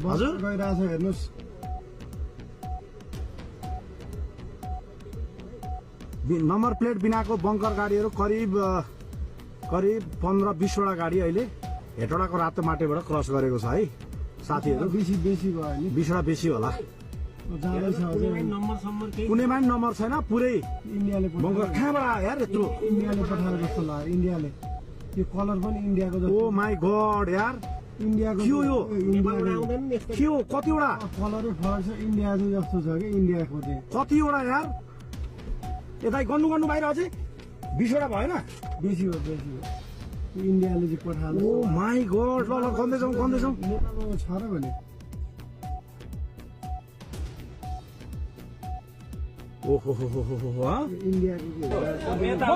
हजुर गइरहेछ हेर्नुहोस् नम्बर प्लेट बिनाको बङ्कर गाडीहरू करिब 15-20 वटा गाडी अहिले हेटौडाको रातो माटेबाट क्रस गरेको छ है साथीहरू। बेसी भयो नि 20 वटा बेसी होला। जाँदैछ कुनैमा पनि नम्बर छैन पुरै इन्डियाले बङ्कर कहाँबाट आयो यार यत्रो? इन्डियाले पठाएको जस्तो लाग्यो इन्डियाले यो कलर पनि इन्डियाको जस्तो ओ माई गॉड यार इन्डियाको के हो यो? इन्डियाको के हो कतिवटा कलरै फरक छ इन्डियाको जस्तो छ कि इन्डियाको चाहिँ कतिवटा यार यता गर्नु बाहिर अझै 20 वटा भएन? बेसी हो इन्डियाले चाहिँ पठाएको ओ माई गॉड ल गर्दैछौँ नेपालमा छ र भने ओहो हो इन्डियाको के हो